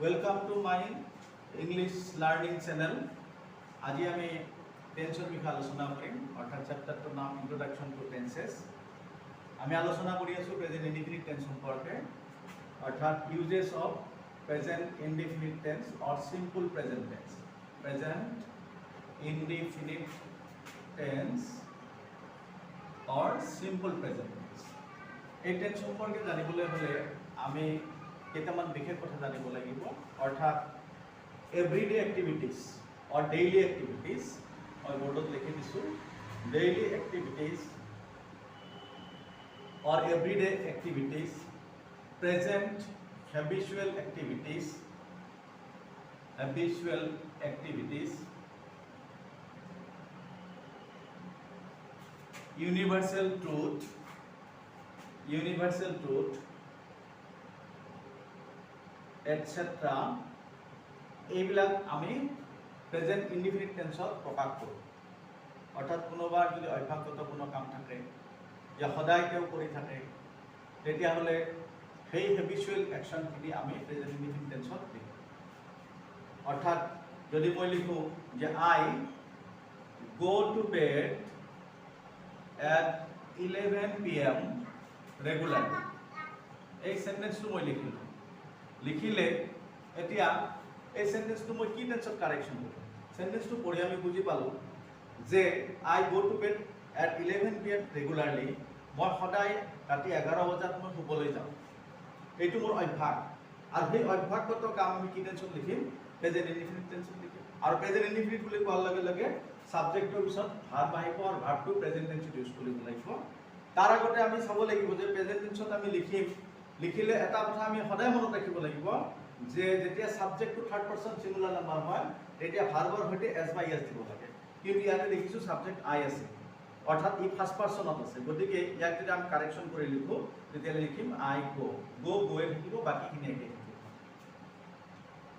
Welcome to my English learning channel. আজি আমি টেন্সৰ বিষয়ে আলোচনা কৰিম অৰ্থাৎ চেপ্টাৰটোৰ নাম ইন্ট্ৰডাকশন টু টেন্সেস। আমি আলোচনা কৰি আছো প্ৰেজেন্ট ইনডিফিনিট টেন্স সম্পৰ্কে অৰ্থাৎ uses of present indefinite tense or simple present tense. Present indefinite tense or simple present tense. এই টেন্স সম্পৰ্কে জানিবলৈ হলে আমি কেইটামান বিশেষ কথা জানিব লাগিব অৰ্থাৎ এভরিডে এক্টিভিটিজ और डेली एक्टिविटीज और बोर्डत लिखि दिसु डेली एक्टिविटीज और everyday activities present habitual activities universal truth etcetera এইবিলাক আমি প্রেজেন্ট ইনডিফিনিট টেন্সত প্রকাশ কৰোঁ। অৰ্থাৎ কোনোবাৰ যদি অভ্যাসগত কোনো কাম থাকে যে সদায় কেউ কৰি থাকে তেতিয়াহ'লে সেই হেবিচুৱেল একশ্যনখিনি আমি প্রেজেন্ট ইনডিফিনিট টেন্সত লিখোঁ। অর্থাৎ যদি মই লিখোঁ যে I go to bed at 11 PM regularly, এই সেন্টেন্সটো মই লিখিলে এতিয়া এই সেন্টেন্সটো মই কি টেন্সত কারেকশন কৰোঁ। সেন্টেন্সটো পঢ়ি আমি বুজি পালোঁ যে I go to bed at 11 PM regularly, মই সদায় ৰাতি 11 বজাত মই শুবলৈ যাওঁ, এইটো মোৰ অভ্যাস। আৰু সেই অভ্যাসগত কাম আমি কি টেন্সত লিখিম? প্ৰেজেন্ট ইনডিফিনিট টেন্সত লিখিম। আৰু প্ৰেজেন্ট ইনডিফিনিট বুলি কোৱাৰ লগে লগে সাবজেক্টৰ পিছত ভাৰ্ব আহিব আৰু ভাৰ্বটো প্ৰেজেন্ট টেন্সত ইউজ কৰিব লাগিব। তাৰ আগতে আমি চাব লাগিব যে প্ৰেজেন্ট টেন্সত আমি লিখিলে এটা কথা আমি সদায় মনত ৰাখিব লাগিব যে যেতিয়া সাবজেক্টটো থাৰ্ড পাৰসন সিঙ্গুলাৰ নাম্বাৰ হয় তেতিয়া ভাৰ্বৰ সৈতে এস বা ইএস দিব লাগে, কিন্তু ইয়াতে দেখিছোঁ সাবজেক্ট আই আছে অর্থাৎ ই ফার্স্ট পারসনত আছে। গতিকে ইয়াক যদি আমি কারেকশন কৰি লিখোঁ তেতিয়াহ'লে লিখিম আই গোয়ে থাকিব, বাকীখিনি একে থাকিব।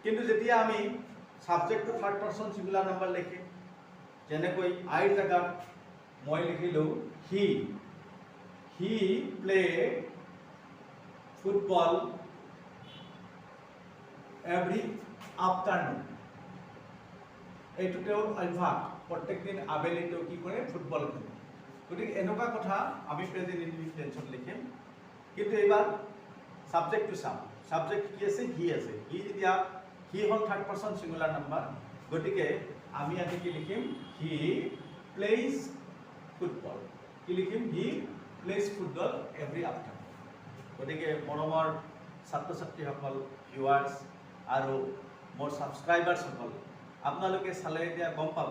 কিন্তু যেতিয়া আমি সাবজেক্টটো থার্ড পারসন সিঙ্গুলার নাম্বার লিখিম, যেনেকৈ আইৰ জেগাত মই লিখিলোঁ he play football every afternoon, এইটো তেওঁৰ অভ্যাস, প্ৰত্যেক দিন আবেলি তেওঁ কি কৰে? ফুটবল খেলে। গতিকে এনেকুৱা কথা আমি প্ৰেজেন্ট ইনডিফিনিট টেন্সত লিখিম। কিন্তু এইবাৰ সাবজেক্টটো চাম, সাবজেক্ট কি আছে? হি আছে। যেতিয়া হি হ'ল থার্ড পারসন সিঙ্গুলার নাম্বার, গতিকে আমি আজি কি লিখিম? হি প্লেইজ ফুটবল। কি লিখিম? হি প্লেইজ ফুটবল এভরি আফটারনুন। গতিকে মৰমৰ ছাত্ৰ ছাত্ৰীসকল, ভিউৱাৰ্ছ আৰু মোৰ ছাবস্ক্ৰাইবাৰসকল, আপোনালোকে চালে এতিয়া গম পাব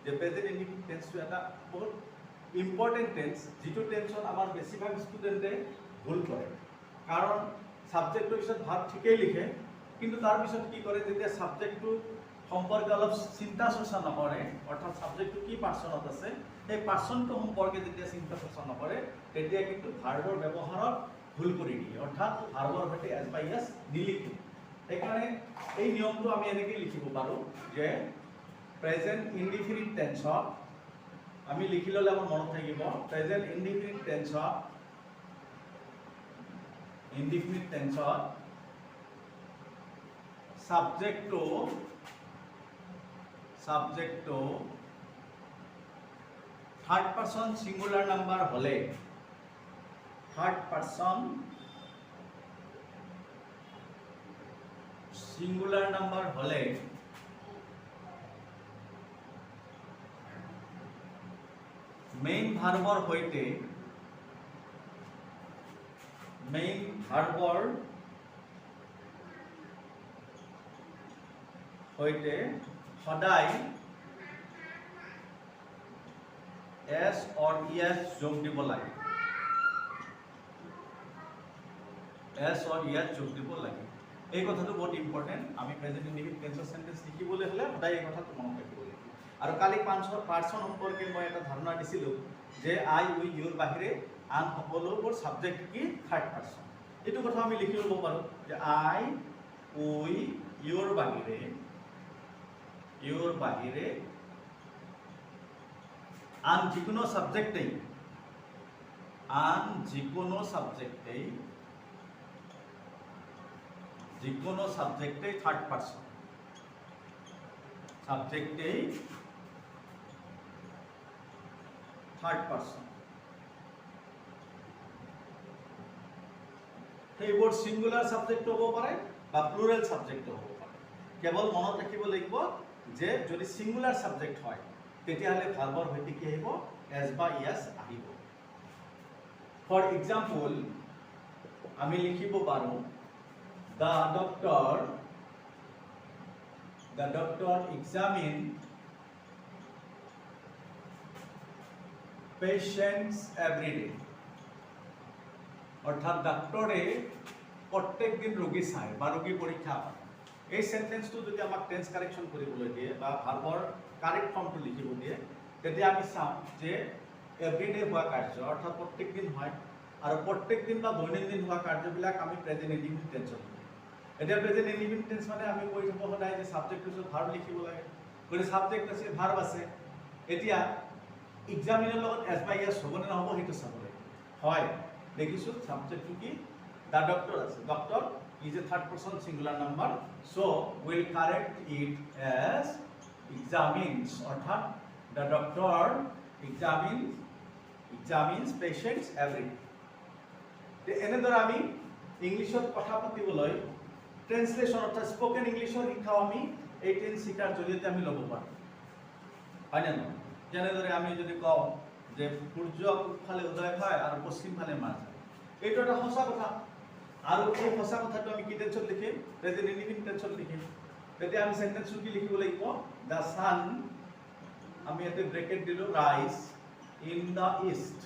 যে প্ৰেজেন্ট ইনডিফিনিট টেন্সটো এটা বহুত ইম্পৰ্টেণ্ট টেন্স, যিটো টেন্সত আমাৰ বেছিভাগ ষ্টুডেণ্টে ভুল কৰে। কাৰণ ছাবজেক্টৰ পিছত ভাৰ্ব ঠিকেই লিখে, কিন্তু তাৰপিছত কি কৰে? যেতিয়া ছাবজেক্টটো সম্পৰ্কে অলপ চিন্তা চৰ্চা নকৰে, অৰ্থাৎ ছাবজেক্টটো কি পাৰ্চনত আছে সেই পাৰ্চনটো সম্পৰ্কে যেতিয়া চিন্তা চৰ্চা নকৰে তেতিয়া কিন্তু ভাৰ্বৰ ব্যৱহাৰত ভুল কৰি দিয়ে, অৰ্থাৎ ভাৰ্বৰ সৈতে এস বা ইএস নিলিখে। সেইকাৰণে এই নিয়মটো আমি এনেকৈ লিখিব পাৰোঁ যে প্ৰেজেন্ট ইনডিফিনিট টেন্সত আমি লিখি ল'লে আমাৰ মনত থাকিব প্ৰেজেন্ট ইনডিফিনিট টেন্সত সাবজেক্টটো থাৰ্ড পাৰসন সিঙ্গুলাৰ নাম্বাৰ হলে মেইন ভাৰ্বৰ সৈতে সদায় এস और ইএস যোগ দিব লাগে। এই কথাটো বহুত ইম্পৰ্টেণ্ট। আমি প্ৰেজেন্ট ইনডিফিনিট টেন্সৰ সেন্টেন্স লিখিবলৈ হ'লে সদায় এই কথাটো মনত ৰাখিব লাগিব। আৰু কালি পাৰ্চন সম্পৰ্কে মই এটা ধাৰণা দিছিলোঁ যে আই উই ইউৰ বাহিৰে আন সকলোবোৰ সাবজেক্ট কি? Third person. এইটো কথা আমি লিখি ল'ব পাৰোঁ যে আই উই ইউৰ বাহিৰে আন যিকোনো সাবজেক্টেই যিকোনো সাবজেক্টেই থাৰ্ড পাৰ্সন, সাবজেক্টেই থাৰ্ড পাৰ্সন। সেইবোৰ সিঙ্গুলাৰ সাবজেক্ট হ'ব পাৰে বা প্লুৰেল সাবজেক্ট হ'ব পাৰে। কেৱল মনত ৰাখিব লাগিব যে যদি সিঙ্গুলাৰ সাবজেক্ট হয় তেতিয়াহ'লে ভাৰ্বৰ সৈতে কি আহিব, এছ বা ইয়াস আহিব। ফৰ এক্সাম্পল আমি লিখিব পাৰোঁ the doctor examined patients every day। অৰ্থাৎ ডাক্তৰে প্ৰত্যেক দিন ৰোগী চায় বা ৰোগী পৰীক্ষা কৰে। এই সেন্টেন্সটো যদি আমাক টেন্স কাৰেকশন কৰিবলৈ দিয়ে বা ভাৰ্বৰ কাৰেক্ট ফৰ্মটো লিখিব দিয়ে তেতিয়া আমি চাম যে এভৰিডে হোৱা কাৰ্য অৰ্থাৎ প্ৰত্যেক দিন হয় আৰু প্ৰত্যেক দিন বা দৈনন্দিন হোৱা কাৰ্যবিলাক আমি প্ৰেজেন্ট ইনডিফিনিট টেন্সত লিখিম। এতিয়া প্ৰেজেন্ট ইনডিফিনিট টেন্স মানে আমি কৈ থাকোঁ সদায় যে সাবজেক্ট পিছত ভাৰ্ব লিখিব লাগে, গতিকে সাবজেক্ট আছে ভাৰ্ব আছে। এতিয়া এক্সামিনৰ লগত এছ বা ইয়াস হ'বনে নহ'ব সেইটো চাব লাগে। হয়, দেখিছোঁ সাবজেক্টটো কি, দ্য ডক্টৰ আছে, doctor is a third person singular number, so we'll correct it as examines, অর্থাৎ the doctor examines patients every day। এনেদৰে আমি ইংলিছত কথা পাতিবলৈ ট্ৰেন্সলেশ্যন অৰ্থাৎ স্পোকেন ইংলিছৰ শিক্ষাও আমি এই টেন্স শিকাৰ জৰিয়তে আমি ল'ব পাৰোঁ, হয়নে নহয়? যেনেদৰে আমি যদি কওঁ যে সূৰ্য পূবফালে উদয় হয় আৰু পশ্চিম ফালে মাৰ যায়, এইটো এটা সঁচা কথা। আৰু এই সঁচা কথাটো আমি কি টেন্সত লিখিম, প্ৰেজেন্ট ইনডিফিনিট টেন্সত লিখিম। তেতিয়া আমি সেন্টেন্সটো কি লিখিব লাগিব, দ্য সান, আমি ইয়াতে ব্ৰেকেট দিলোঁ, rise in the east,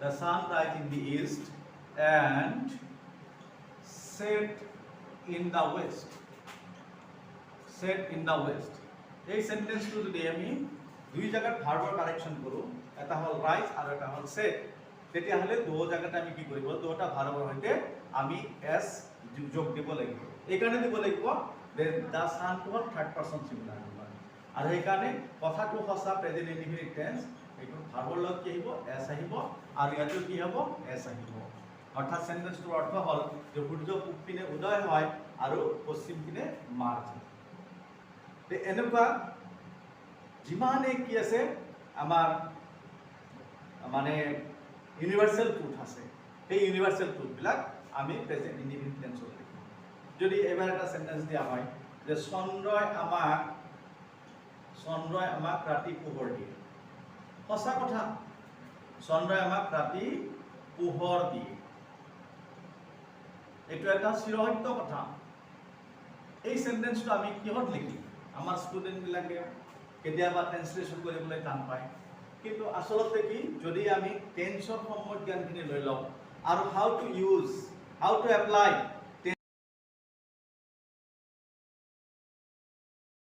the sun rise in the east and set in the west, set in the west. এই সেন্টেন্সটো যদি আমি দুই জায়গাত ভাৰ্বৰ কাৰেকশন কৰোঁ, এটা হ'ল ৰাইজ আৰু এটা হ'ল সেট, তেতিয়াহ'লে দুটা জায়গাতে আমি কি কৰিব, দুটা ভাৰ্বৰ সৈতে আমি এছ যোগ দিব লাগিব। এইকাৰণে দিব লাগিব যে দ্য সানটো হ'ল থাৰ্ড পাৰ্চন সিঙ্গুলাৰ নাম্বাৰ, আৰু সেইকাৰণে কথাটো সঁচা প্ৰেজেন্ট ইনডিফিনিট টেন্স, এইটো ভাৰ্বৰ লগত কি আহিব, এছ আহিব, আৰু ইয়াতো কি হ'ব, এছ আহিব। অৰ্থাৎ সেন্টেন্সটোৰ অৰ্থ হ'ল যে সূৰ্য পূব পিনে উদয় হয় আৰু পশ্চিম পিনে মাৰ যায়। এনেকুৱা যিমানে কি আছে আমাৰ মানে ইউনিভাৰ্সেল ট্ৰুথ আছে, সেই ইউনিভাৰ্সেল ট্ৰুথবিলাক আমি প্ৰেজেন্ট ইনডিফিনিট টেন্সত লিখিম। যদি এবাৰ এটা সেন্টেন্স দিয়া হয় যে চন্দ্ৰই আমাক ৰাতি পোহৰ দিয়ে, সঁচা কথা, চন্দ্ৰই আমাক ৰাতি পোহৰ দিয়ে, এইটো এটা চিৰসত্য কথা। এই সেন্টেন্সটো আমি কিহত লিখিম? আমাৰ ষ্টুডেণ্টবিলাকে কেতিয়াবা ট্ৰেন্সলেশ্যন কৰিবলৈ টান পায়, কিন্তু আচলতে কি, যদি আমি টেন্সৰ সম্যক জ্ঞানখিনি লৈ লওঁ আৰু হাউ টু এপ্লাই